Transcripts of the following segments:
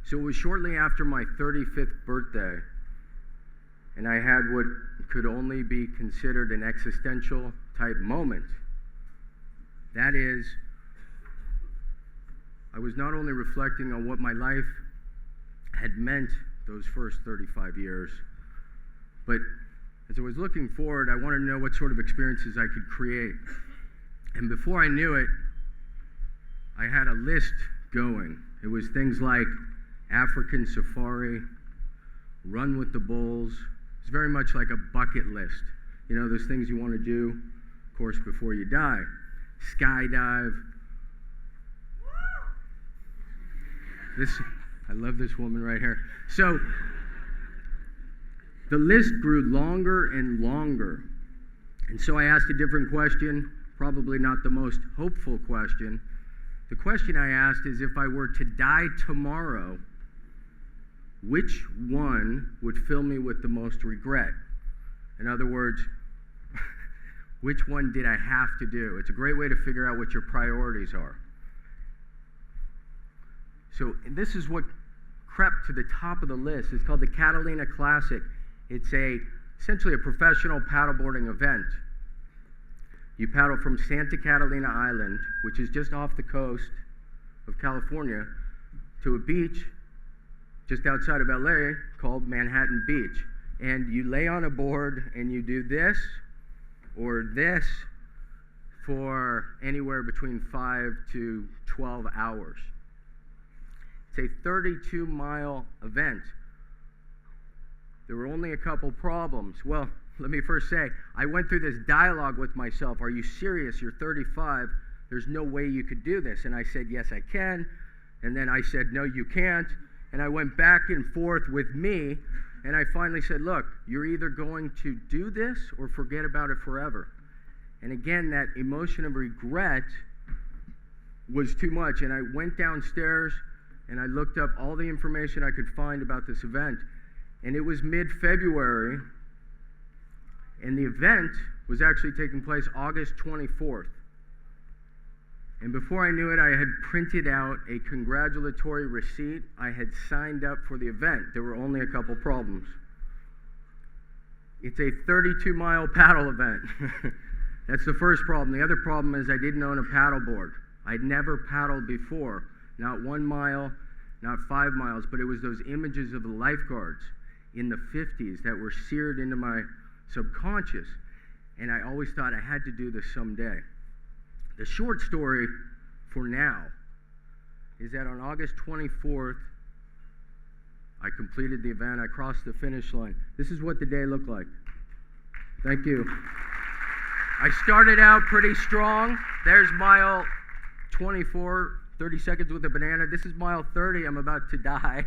So it was shortly after my 35th birthday, and I had what could only be considered an existential type moment. That is, I was not only reflecting on what my life had meant those first 35 years, but as I was looking forward, I wanted to know what sort of experiences I could create. And before I knew it, I had a list going. It was things like African safari, run with the bulls. It's very much like a bucket list. You know, those things you want to do, of course, before you die. Skydive. I love this woman right here. So, the list grew longer and longer. And so I asked a different question, probably not the most hopeful question. The question I asked is, if I were to die tomorrow, which one would fill me with the most regret? In other words, which one did I have to do? It's a great way to figure out what your priorities are. So this is what crept to the top of the list. It's called the Catalina Classic. It's essentially a professional paddleboarding event. You paddle from Santa Catalina Island, which is just off the coast of California, to a beach just outside of LA called Manhattan Beach. And you lay on a board and you do this or this for anywhere between 5 to 12 hours. It's a 32-mile event. There were only a couple problems. Well, let me first say, I went through this dialogue with myself. Are you serious? You're 35. There's no way you could do this. And I said, yes, I can. And then I said, no, you can't. And I went back and forth with me. And I finally said, look, you're either going to do this or forget about it forever. And again, that emotion of regret was too much. And I went downstairs and I looked up all the information I could find about this event. And it was mid-February. And the event was actually taking place August 24th. And before I knew it, I had printed out a congratulatory receipt. I had signed up for the event. There were only a couple problems. It's a 32-mile paddle event. That's the first problem. The other problem is I didn't own a paddleboard. I'd never paddled before. Not 1 mile, not 5 miles, but it was those images of the lifeguards in the 50s that were seared into my subconscious. And I always thought I had to do this someday. The short story for now is that on August 24th, I completed the event. I crossed the finish line. This is what the day looked like. Thank you. I started out pretty strong. There's mile 24, 30 seconds with a banana. This is mile 30. I'm about to die.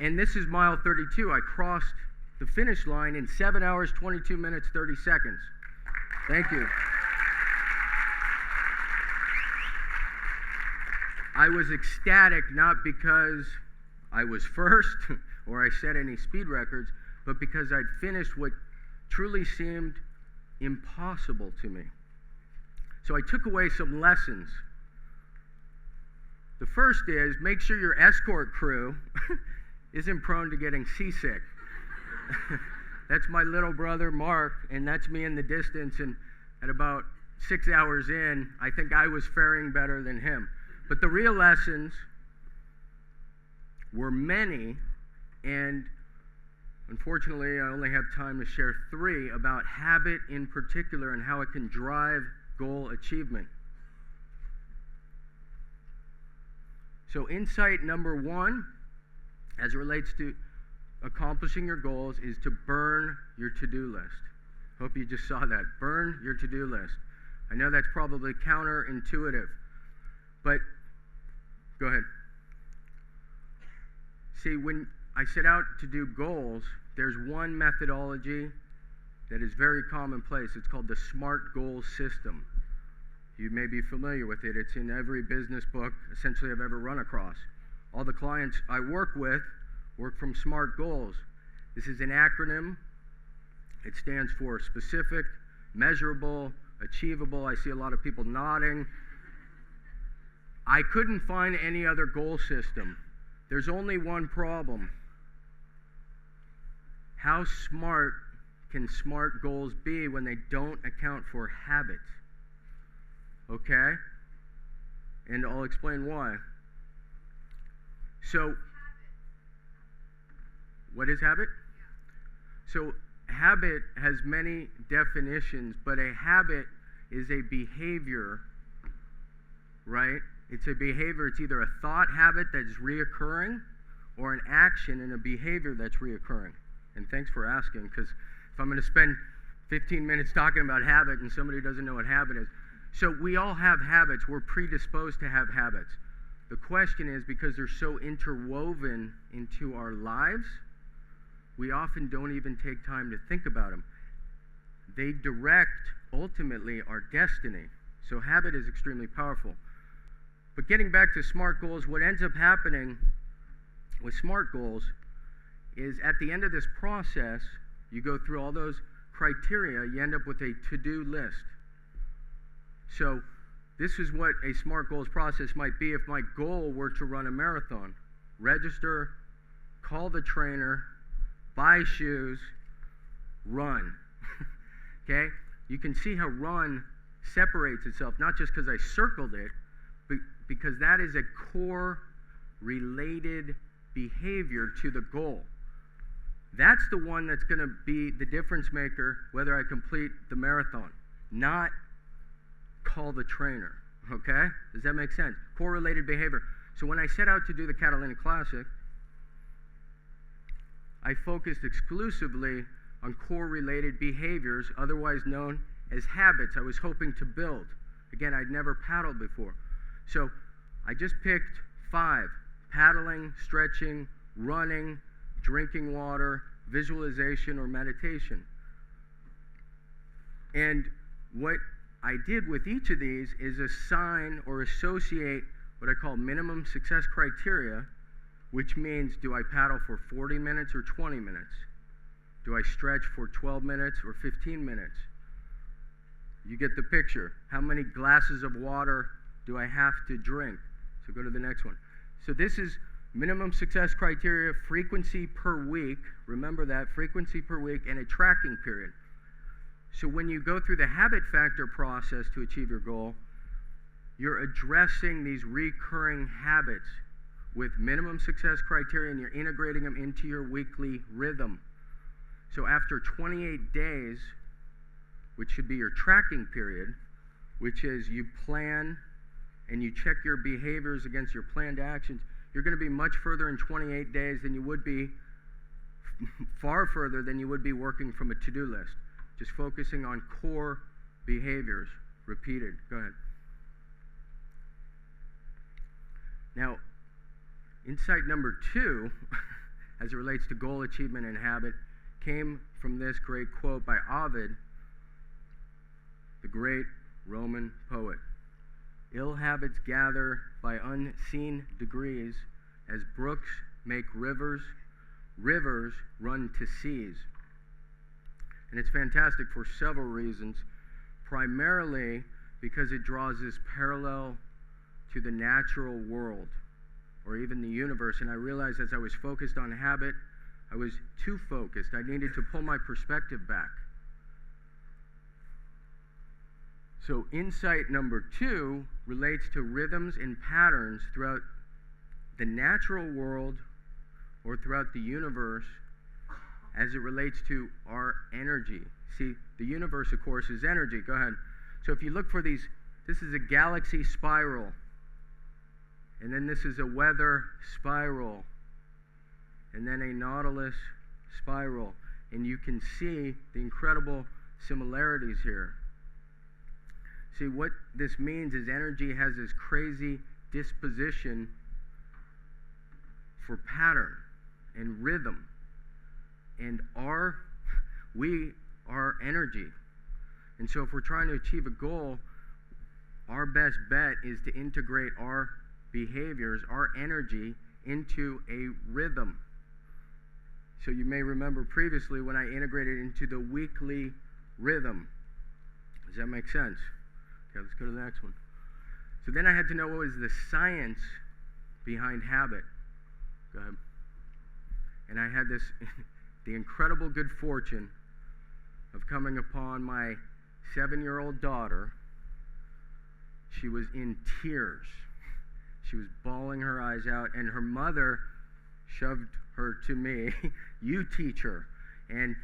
And this is mile 32. I crossed the finish line in 7 hours, 22 minutes, 30 seconds. Thank you. I was ecstatic not because I was first or I set any speed records, but because I'd finished what truly seemed impossible to me. So I took away some lessons. The first is, make sure your escort crew isn't prone to getting seasick. That's my little brother, Mark, and that's me in the distance, and at about 6 hours in, I think I was faring better than him. But the real lessons were many, and unfortunately, I only have time to share 3 about habit in particular and how it can drive goal achievement. So insight number 1, as it relates to accomplishing your goals, is to burn your to-do list. Hope you just saw that. Burn your to-do list. I know that's probably counterintuitive, but go ahead. See, when I set out to do goals, there's one methodology that is very commonplace. It's called the SMART goal system. You may be familiar with it. It's in every business book, essentially, I've ever run across. All the clients I work with work from SMART goals. This is an acronym. It stands for specific, measurable, achievable. I see a lot of people nodding. I couldn't find any other goal system. There's only one problem. How smart can SMART goals be when they don't account for habits? Okay? And I'll explain why. So, what is habit? So, habit has many definitions, but a habit is a behavior, right? It's a behavior. It's either a thought habit that's reoccurring or an action and a behavior that's reoccurring. And thanks for asking, because if I'm going to spend 15 minutes talking about habit and somebody doesn't know what habit is. So we all have habits. We're predisposed to have habits. The question is, because they're so interwoven into our lives, we often don't even take time to think about them. They direct, ultimately, our destiny. So habit is extremely powerful. But getting back to SMART goals, what ends up happening with SMART goals is at the end of this process, you go through all those criteria, you end up with a to-do list. So this is what a SMART goals process might be if my goal were to run a marathon. Register, call the trainer, buy shoes, run. Okay? You can see how run separates itself, not just because I circled it, but because that is a core related behavior to the goal. That's the one that's going to be the difference maker whether I complete the marathon, not call the trainer. Okay? Does that make sense? Core related behavior. So when I set out to do the Catalina Classic, I focused exclusively on core related behaviors, otherwise known as habits I was hoping to build. Again, I'd never paddled before. So I just picked 5: paddling, stretching, running, drinking water, visualization, or meditation. And what I did with each of these is assign or associate what I call minimum success criteria, which means, do I paddle for 40 minutes or 20 minutes? Do I stretch for 12 minutes or 15 minutes? You get the picture. How many glasses of water do I have to drink? So go to the next one. So this is minimum success criteria, frequency per week. Remember that, frequency per week, and a tracking period. So when you go through the habit factor process to achieve your goal, you're addressing these recurring habits with minimum success criteria, and you're integrating them into your weekly rhythm. So after 28 days, which should be your tracking period, which is you plan and you check your behaviors against your planned actions, you're going to be much further in 28 days than you would be, far further than you would be working from a to-do list. Just focusing on core behaviors, repeated. Go ahead. Now, insight number 2, as it relates to goal achievement and habit, came from this great quote by Ovid, the great Roman poet. Ill habits gather by unseen degrees, as brooks make rivers, rivers run to seas. And it's fantastic for several reasons, primarily because it draws this parallel to the natural world, or even the universe. And I realized as I was focused on habit, I was too focused. I needed to pull my perspective back. So insight number 2 relates to rhythms and patterns throughout the natural world or throughout the universe as it relates to our energy. See, the universe, of course, is energy. Go ahead. So if you look for these, this is a galaxy spiral. And then this is a weather spiral. And then a nautilus spiral. And you can see the incredible similarities here. See, what this means is energy has this crazy disposition for pattern and rhythm. And we are energy. And so if we're trying to achieve a goal, our best bet is to integrate our behaviors, our energy, into a rhythm. So you may remember previously when I integrated into the weekly rhythm. Does that make sense? Okay, let's go to the next one. So then I had to know what was the science behind habit. Go ahead. And I had this, the incredible good fortune of coming upon my 7-year-old daughter. She was in tears. She was bawling her eyes out, and her mother shoved her to me. You teach her. And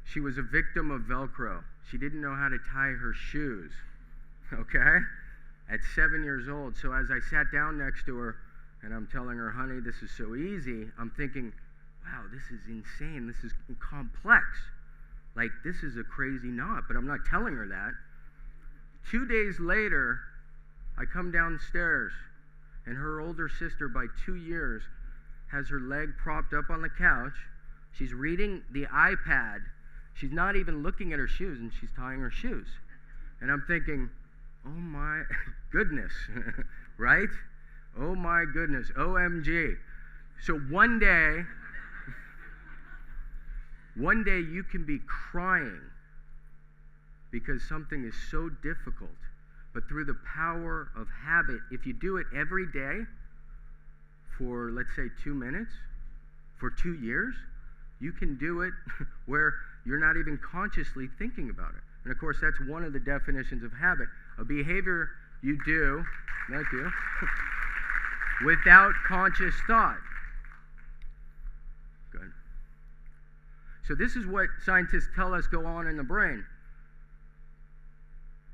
she was a victim of Velcro. She didn't know how to tie her shoes, okay? At 7 years old. So as I sat down next to her, and I'm telling her, honey, this is so easy, I'm thinking, wow, this is insane. This is complex. Like, this is a crazy knot, but I'm not telling her that. 2 days later, I come downstairs, and her older sister, by 2 years, has her leg propped up on the couch. She's reading the iPad. She's not even looking at her shoes, and she's tying her shoes. And I'm thinking, oh my goodness, right? Oh my goodness, OMG. So one day you can be crying because something is so difficult. But through the power of habit, if you do it every day for, let's say, 2 minutes, for 2 years, you can do it where you're not even consciously thinking about it. And of course, that's one of the definitions of habit. A behavior you do, thank you, without conscious thought. Good. So this is what scientists tell us go on in the brain.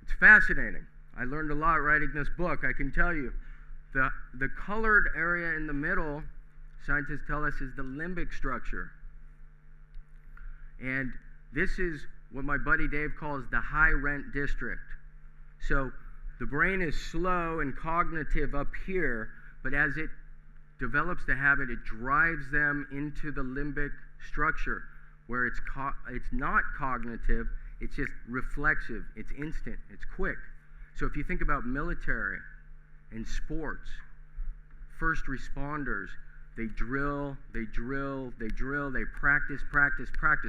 It's fascinating. I learned a lot writing this book, I can tell you. The colored area in the middle, scientists tell us, is the limbic structure. And this is what my buddy Dave calls the high rent district. So the brain is slow and cognitive up here, but as it develops the habit, it drives them into the limbic structure, where it's not cognitive, it's just reflexive, it's instant, it's quick. So if you think about military and sports, first responders, they drill, they practice.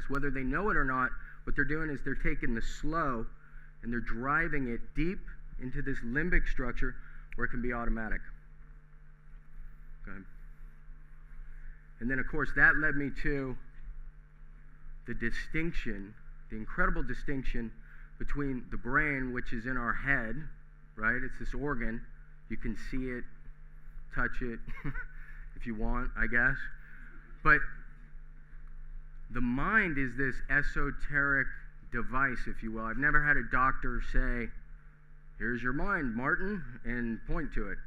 Whether they know it or not, what they're doing is they're taking the slow and they're driving it deep into this limbic structure where it can be automatic. Go ahead. And then, of course, that led me to the distinction, the incredible distinction between the brain, which is in our head, right? It's this organ. You can see it, touch it, if you want, I guess. But the mind is this esoteric device, if you will. I've never had a doctor say, here's your mind, Martin, and point to it.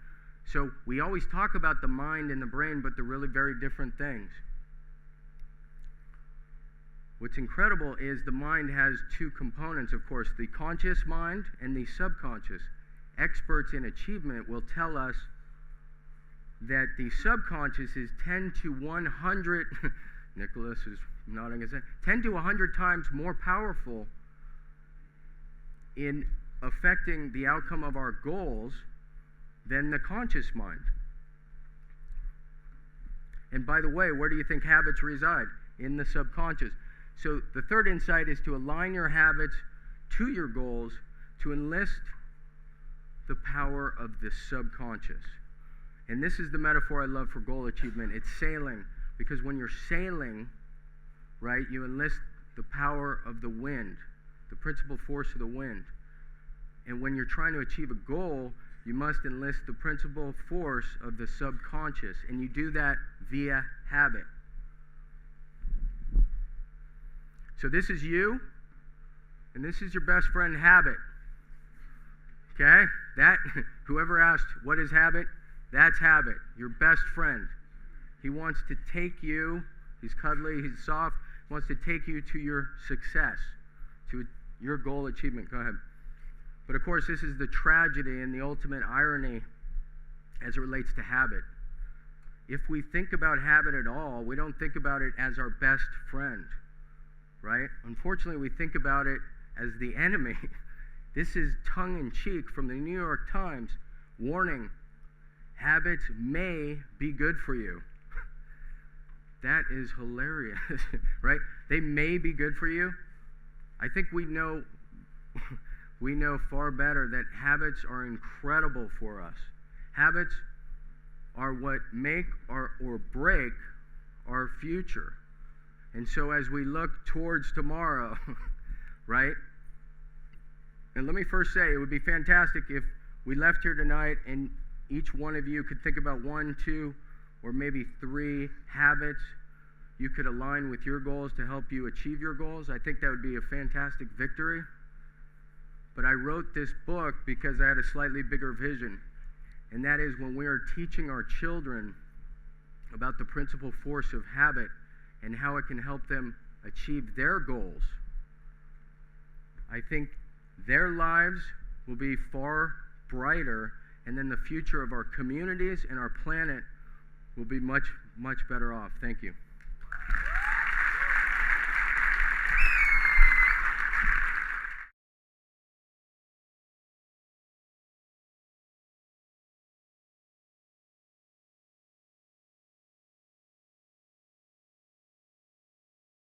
So we always talk about the mind and the brain, but they're really very different things. What's incredible is the mind has two components, of course, the conscious mind and the subconscious. Experts in achievement will tell us that the subconscious is 10 to 100, Nicholas is nodding his head, 10 to 100 times more powerful in affecting the outcome of our goals than the conscious mind. And by the way, where do you think habits reside? In the subconscious. So the third insight is to align your habits to your goals, to enlist the power of the subconscious. And this is the metaphor I love for goal achievement. It's sailing, because when you're sailing, right, you enlist the power of the wind, the principal force of the wind. And when you're trying to achieve a goal, you must enlist the principal force of the subconscious, and you do that via habit. So this is you, and this is your best friend, habit. Okay? That, whoever asked, what is habit? That's habit, your best friend. He wants to take you, he's cuddly, he's soft, he wants to take you to your success, to your goal achievement. Go ahead. But of course, this is the tragedy and the ultimate irony as it relates to habit. If we think about habit at all, we don't think about it as our best friend, right? Unfortunately, we think about it as the enemy. This is tongue-in-cheek from the New York Times. Warning, habits may be good for you. That is hilarious, right? They may be good for you. I think we know far better that habits are incredible for us. Habits are what make or break our future. And so as we look towards tomorrow, right? And let me first say, it would be fantastic if we left here tonight and each one of you could think about 1, 2, or maybe 3 habits you could align with your goals to help you achieve your goals. I think that would be a fantastic victory. But I wrote this book because I had a slightly bigger vision. And that is when we are teaching our children about the principal force of habit and how it can help them achieve their goals, I think their lives will be far brighter, and then the future of our communities and our planet will be much, much better off. Thank you.